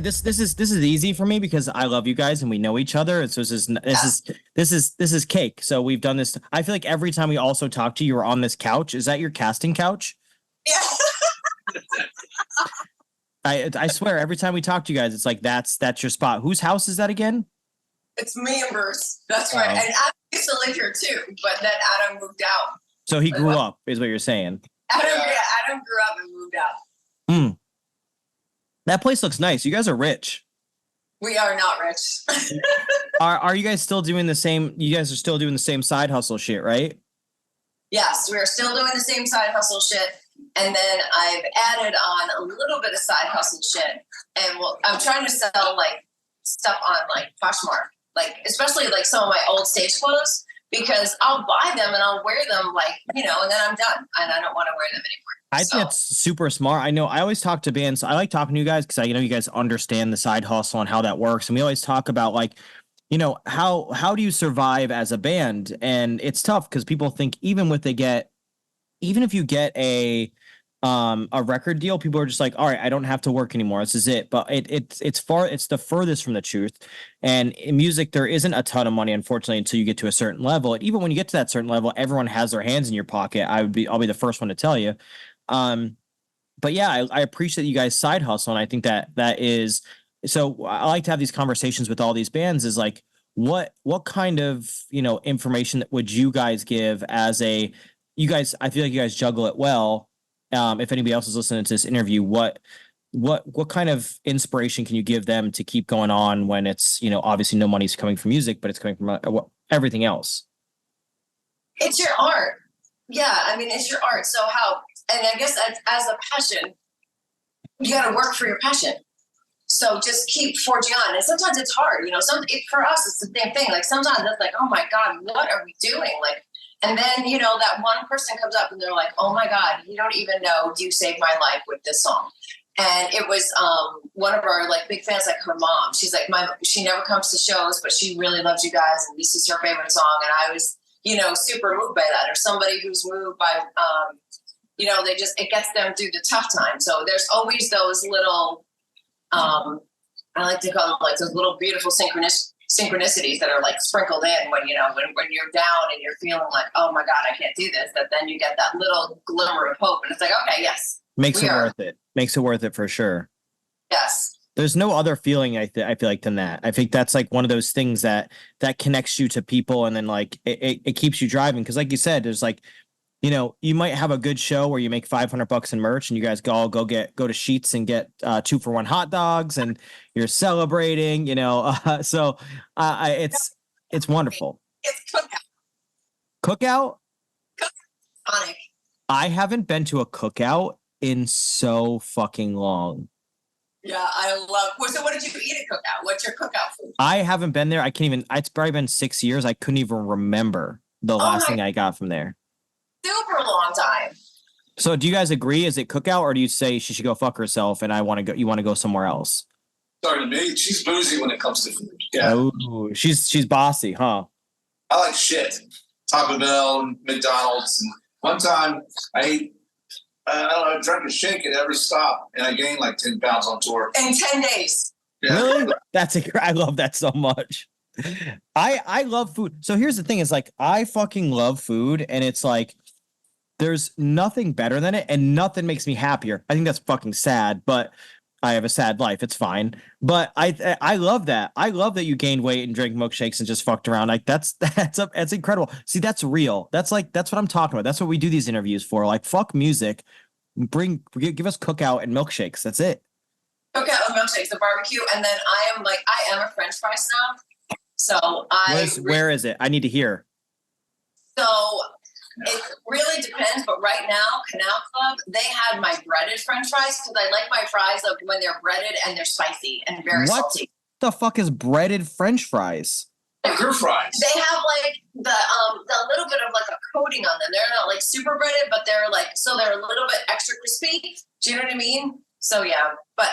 This is easy for me because I love you guys and we know each other. And so this is cake. So we've done this. I feel like every time we also talk to you, you're on this couch. Is that your casting couch? Yeah. I swear every time we talk to you guys, it's like that's your spot. Whose house is that again? It's me and Bruce. That's right. And Adam used to live here too, but then Adam moved out. So he grew up, is what you're saying. Adam grew up and moved out. Hmm. That place looks nice. You guys are rich. We are not rich. Are you guys still doing the same? You guys are still doing the same side hustle shit, right? Yes, we are still doing the same side hustle shit. And then I've added on a little bit of side hustle shit. And I'm trying to sell like stuff on like Poshmark, like especially like some of my old stage clothes, because I'll buy them and I'll wear them like, and then I'm done and I don't want to wear them anymore. I think that's super smart. I know I always talk to bands. I like talking to you guys because I know you guys understand the side hustle and how that works. And we always talk about like, how do you survive as a band? And it's tough because people think even if you get a record deal, people are just like, all right, I don't have to work anymore. This is it. But it's the furthest from the truth. And in music, there isn't a ton of money, unfortunately, until you get to a certain level. And even when you get to that certain level, everyone has their hands in your pocket. I'll be the first one to tell you. But yeah, I appreciate you guys side hustle. And I think that is, so I like to have these conversations with all these bands is like, what kind of, information would you guys give as you guys, I feel like you guys juggle it well. If anybody else is listening to this interview, what kind of inspiration can you give them to keep going on when it's, obviously no money's coming from music, but it's coming from everything else? It's your art. Yeah. I mean, it's your art. So and I guess as a passion, you got to work for your passion. So just keep forging on. And sometimes it's hard, for us, it's the same thing. Like sometimes it's like, oh my God, what are we doing? Like, and then, that one person comes up and they're like, oh my God, you don't even know, you saved my life with this song. And it was one of our like big fans, like her mom. She's like, she never comes to shows, but she really loves you guys. And this is her favorite song. And I was, super moved by that. Or somebody who's moved by, it gets them through the tough time. So there's always those little, I like to call them like those little beautiful synchronicities that are like sprinkled in when, when you're down and you're feeling like, oh my God, I can't do this. That then you get that little glimmer of hope. And it's like, okay, yes. Makes it worth it. Makes it worth it for sure. Yes. There's no other feeling I feel like than that. I think that's like one of those things that connects you to people, and then like it keeps you driving. Cause like you said, there's like, you might have a good show where you make $500 in merch and you guys go to Sheetz and get 2-for-1 hot dogs and you're celebrating, it's wonderful. It's Cookout? Iconic. I haven't been to a cookout in so fucking long. Yeah, I love. So, what did you eat at cookout? What's your cookout food? I haven't been there. It's probably been 6 years. I couldn't even remember the last thing I got from there. Super long time. So, do you guys agree? Is it cookout, or do you say she should go fuck herself and you want to go somewhere else? Sorry to me, she's boozy when it comes to food. Yeah. Oh, she's bossy, huh? I like shit. Taco Bell, McDonald's, and one time I ate. I drank a shake at every stop, and I gained like 10 pounds on tour. In 10 days. Yeah. Really? I love that so much. I love food. So here's the thing is like, I fucking love food, and it's like, there's nothing better than it, and nothing makes me happier. I think that's fucking sad, but I have a sad life. It's fine. But I love that. I love that you gained weight and drank milkshakes and just fucked around. Like that's incredible. See, that's real. That's what I'm talking about. That's what we do these interviews for. Like, fuck music. Give us cookout and milkshakes. That's it. Cookout and milkshakes, the barbecue, and then I am a French fry snob. So where is it? I need to hear. So it really depends, but right now, Canal Club, they had my breaded French fries because I like my fries of when they're breaded and they're spicy and very salty. What the fuck is breaded French fries? Your fries. They have like the little bit of like a coating on them. They're not like super breaded, but they're like, so they're a little bit extra crispy. Do you know what I mean? So yeah, but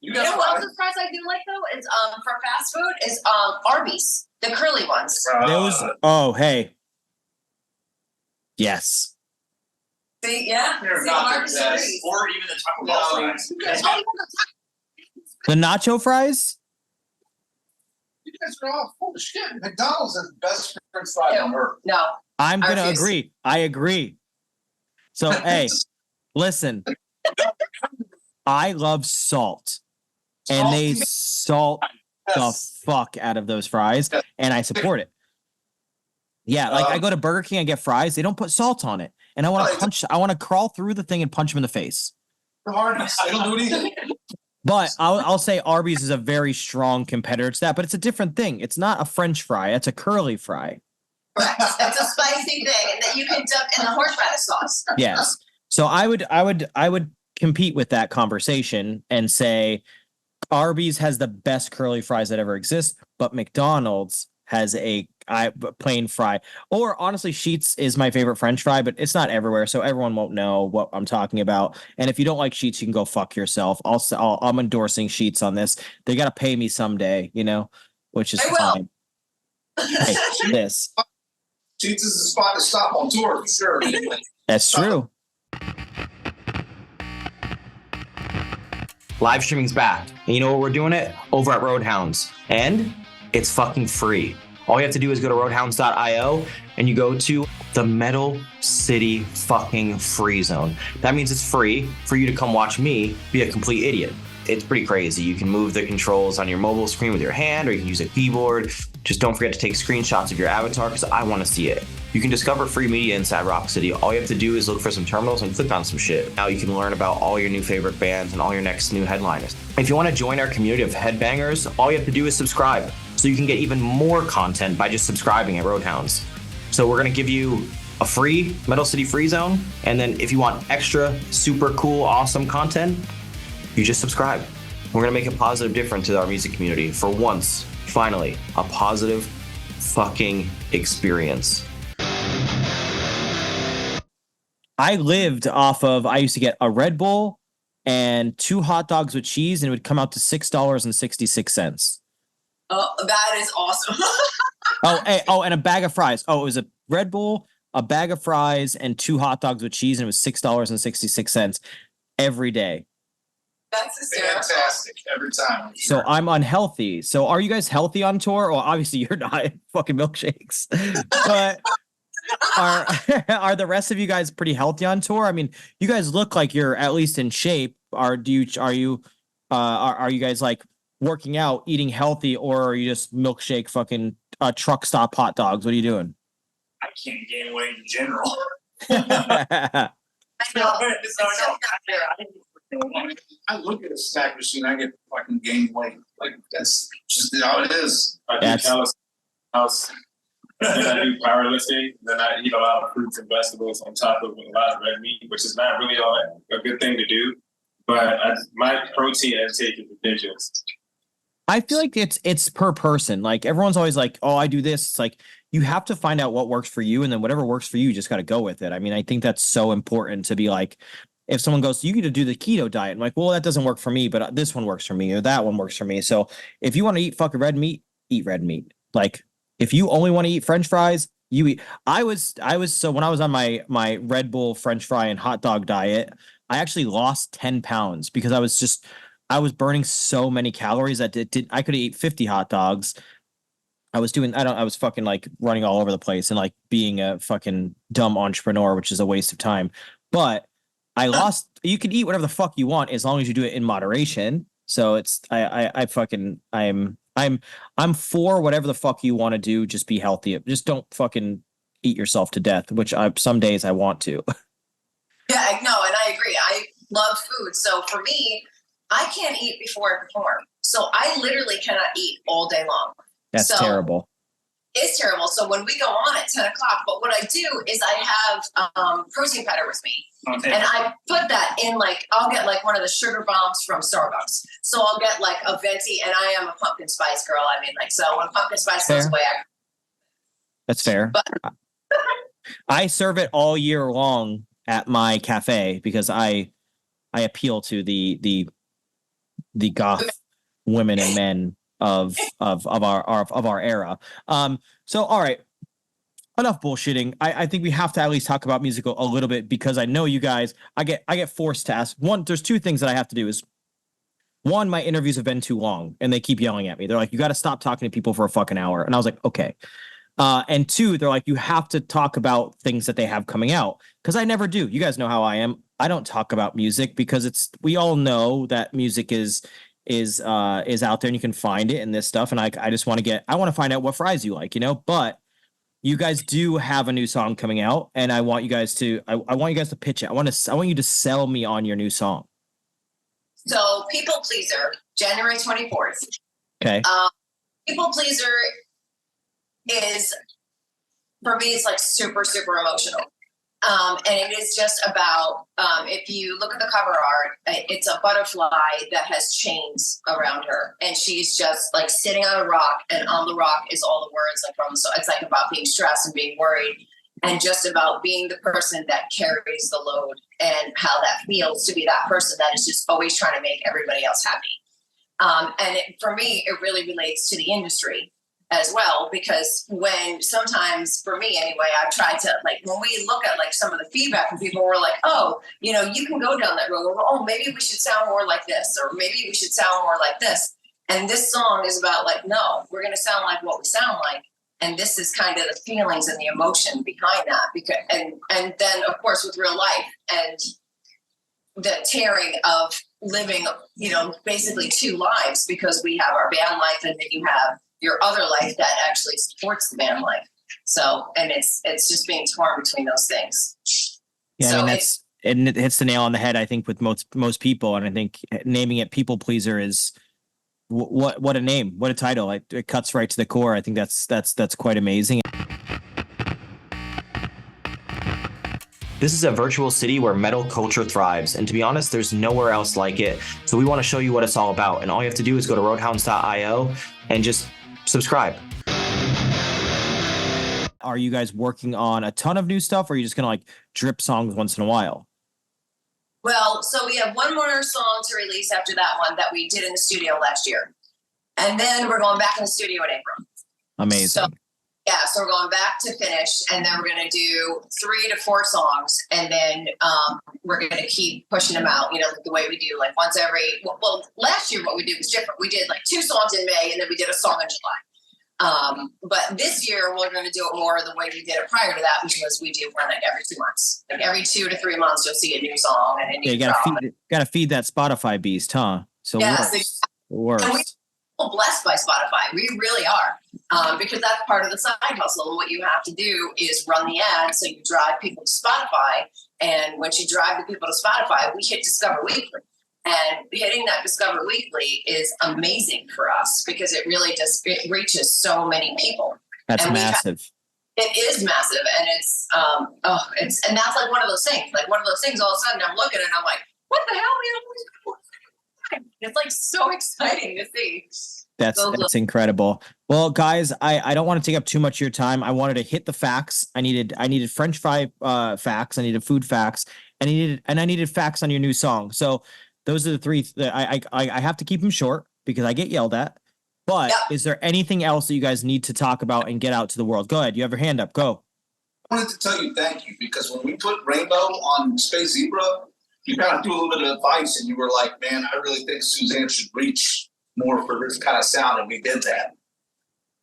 you know what else's fries I do like though is for fast food is Arby's, the curly ones. Hey. Yes. See, yeah. They're not the best. Or even the Taco Bell fries. The nacho fries? You guys are all full of shit. McDonald's is the best French fries on earth. No. I'm gonna agree. I agree. So hey, listen. I love salt. And they salt the fuck out of those fries, and I support it. Yeah, like I go to Burger King and get fries, they don't put salt on it. And I want to crawl through the thing and punch him in the face. Hardness. I don't do it either. But I'll say Arby's is a very strong competitor to that, but it's a different thing. It's not a French fry, it's a curly fry. Correct. It's a spicy thing that you can dip in the horseradish sauce. Yes. So I would compete with that conversation and say Arby's has the best curly fries that ever exist, but McDonald's has a plain fry. Or honestly, Sheetz is my favorite French fry, but it's not everywhere, so everyone won't know what I'm talking about. And if you don't like Sheetz, you can go fuck yourself. I'm endorsing Sheetz on this. They got to pay me someday, which is fine. Hey, this. Sheetz is the spot to stop on tour for sure. That's true. Live streaming's back. And you know what we're doing it? Over at Roadhounds. And it's fucking free. All you have to do is go to roadhounds.io and you go to the Metal City fucking free zone. That means it's free for you to come watch me be a complete idiot. It's pretty crazy. You can move the controls on your mobile screen with your hand, or you can use a keyboard. Just don't forget to take screenshots of your avatar because I want to see it. You can discover free media inside Rock City. All you have to do is look for some terminals and click on some shit. Now you can learn about all your new favorite bands and all your next new headliners. If you want to join our community of Headbangers, all you have to do is subscribe. So you can get even more content by just subscribing at Roadhounds. So we're going to give you a free Metal City free zone. And then if you want extra super cool, awesome content, you just subscribe. We're going to make a positive difference to our music community. For once, finally, a positive fucking experience. I lived off of, I used to get a Red Bull and 2 hot dogs with cheese, and it would come out to $6.66. Oh, that is awesome. And a bag of fries. Oh, it was a Red Bull, a bag of fries, and 2 hot dogs with cheese, and it was $6.66 every day. That's hysterical. Fantastic every time. So I'm unhealthy. So are you guys healthy on tour? Well, obviously you're not. Fucking milkshakes. But are the rest of you guys pretty healthy on tour? I mean, you guys look like you're at least in shape. Are you guys like working out, eating healthy, or are you just milkshake fucking truck stop hot dogs? What are you doing? I can't gain weight in general. I know. I look at a snack machine, I get fucking gain weight. Like that's just how it is. I do calisthenics, then I do powerlifting, then I eat a lot of fruits and vegetables on top of a lot of red meat, which is not really all that a good thing to do. But my protein intake is ridiculous. I feel like it's per person. Like everyone's always like, oh, I do this. It's like you have to find out what works for you, and then whatever works for you, you just got to go with it. I mean, I think that's so important to be like, if someone goes, you need to do the keto diet, I'm like, well, that doesn't work for me, but this one works for me, or that one works for me. So if you want to eat fucking red meat, eat red meat. Like if you only want to eat French fries, you eat. I was so when I was on my Red Bull French fry and hot dog diet, I actually lost 10 pounds because I was burning so many calories that I could eat 50 hot dogs. I was fucking like running all over the place and like being a fucking dumb entrepreneur, which is a waste of time. But you can eat whatever the fuck you want as long as you do it in moderation. So I'm for whatever the fuck you want to do. Just be healthy. Just don't fucking eat yourself to death, which some days I want to. Yeah, no, and I agree. I love food. So for me, I can't eat before I perform. So I literally cannot eat all day long. That's terrible. It's terrible. So when we go on at 10 o'clock, but what I do is I have protein powder with me. Okay. And I put that in I'll get one of the sugar bombs from Starbucks. So I'll get a venti, and I am a pumpkin spice girl. I mean, so when pumpkin spice goes away, that's fair. But I serve it all year long at my cafe because I appeal to the goth women and men of our era. So all right, enough bullshitting. I think we have to at least talk about music a little bit because I know you guys. I get forced to ask. One, there's 2 things that I have to do is one, my interviews have been too long and they keep yelling at me. They're like, you got to stop talking to people for a fucking hour. And I was like, okay. And two, they're like, you have to talk about things that they have coming out. Cause I never do. You guys know how I am. I don't talk about music because we all know that music is out there and you can find it and this stuff. And I just want to find out what fries you like, but you guys do have a new song coming out and I want you guys to pitch it. I want you to sell me on your new song. So People Pleaser, January 24th. Okay. People Pleaser is, for me, it's like super, super emotional. And it is just about, if you look at the cover art, it's a butterfly that has chains around her. And she's just like sitting on a rock, and on the rock is all the words like from, so it's like about being stressed and being worried and just about being the person that carries the load and how that feels to be that person that is just always trying to make everybody else happy. For me, it really relates to the industry as well, because when sometimes, for me anyway, I've tried to, like, when we look at like some of the feedback from people, we're like, oh, you can go down that road. Oh, maybe we should sound more like this, or maybe we should sound more like this. And this song is about like, no, we're going to sound like what we sound like. And this is kind of the feelings and the emotion behind that. Because, and then of course with real life and the tearing of living, basically two lives, because we have our band life and then you have your other life that actually supports the band life. So, and it's just being torn between those things. Yeah, so I mean, it hits the nail on the head, I think, with most people. And I think naming it People Pleaser is what a name, what a title. It cuts right to the core. I think that's quite amazing. This is a virtual city where metal culture thrives, and to be honest, there's nowhere else like it. So we want to show you what it's all about, and all you have to do is go to roadhounds.io and just subscribe. Are you guys working on a ton of new stuff, or are you just gonna like drip songs once in a while? Well, so we have one more song to release after that one that we did in the studio last year. And then we're going back in the studio in April. Amazing. So we're going back to finish, and then we're going to do 3 to 4 songs, and then we're going to keep pushing them out, the way we do, like once every, well, last year what we did was different. We did like 2 songs in May, and then we did a song in July. But this year we're going to do it more the way we did it prior to that, because we do one like every 2 months. Like every 2 to 3 months, you'll see a new song and a new you gotta feed that Spotify beast, huh? So yes, it works. And we're blessed by Spotify. We really are, because that's part of the side hustle. What you have to do is run the ad, so you drive people to Spotify. And once you drive the people to Spotify, we hit Discover Weekly. And hitting that Discover Weekly is amazing for us, because it really it reaches so many people. That's massive. It is massive, and it's and that's like one of those things. Like one of those things. All of a sudden, I'm looking and I'm like, what the hell? It's like so exciting to see. That's incredible. Well, guys, I don't want to take up too much of your time. I wanted to hit the facts. I needed French fry facts. I needed food facts. I needed facts on your new song. So those are the 3 that I have to keep them short because I get yelled at. But Is there anything else that you guys need to talk about and get out to the world? Go ahead. You have your hand up. Go. I wanted to tell you thank you, because when we put Rainbow on Space Zebra, you kind of threw a little bit of advice, and you were like, man, I really think Suzanne should reach more for this kind of sound, and we did that.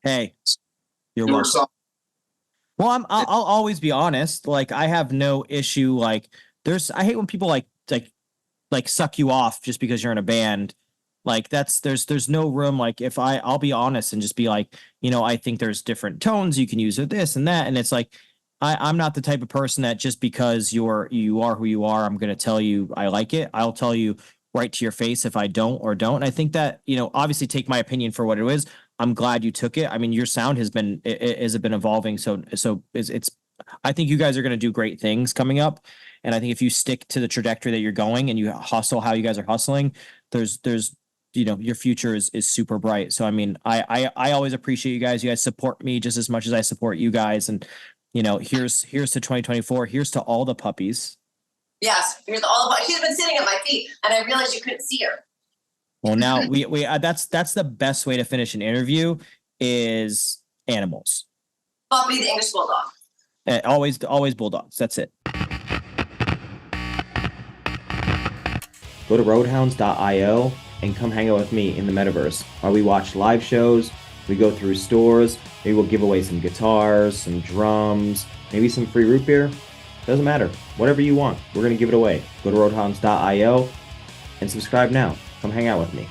Hey, you're welcome. Well, I'll always be honest. Like, I have no issue. Like, I hate when people like suck you off just because you're in a band. Like, there's no room. Like, if I'll be honest and just be like, I think there's different tones you can use with this and that. And it's like, I'm not the type of person that just because you are who you are, I'm going to tell you I like it. I'll tell you right to your face if I don't or don't. And I think that, obviously take my opinion for what it is. I'm glad you took it. I mean, your sound has been evolving. So it's I think you guys are going to do great things coming up. And I think if you stick to the trajectory that you're going and you hustle how you guys are hustling, there's your future is super bright. So, I mean, I always appreciate you guys. You guys support me just as much as I support you guys. And, here's to 2024. Here's to all the puppies. Yes, here's all about. She's been sitting at my feet, and I realized you couldn't see her. Well, now we that's the best way to finish an interview is animals. Puppy, the English bulldog. Always bulldogs. That's it. Go to roadhounds.io and come hang out with me in the metaverse while we watch live shows, we go through stores, maybe we'll give away some guitars, some drums, maybe some free root beer. Doesn't matter. Whatever you want, we're going to give it away. Go to roadhounds.io and subscribe now. Come hang out with me.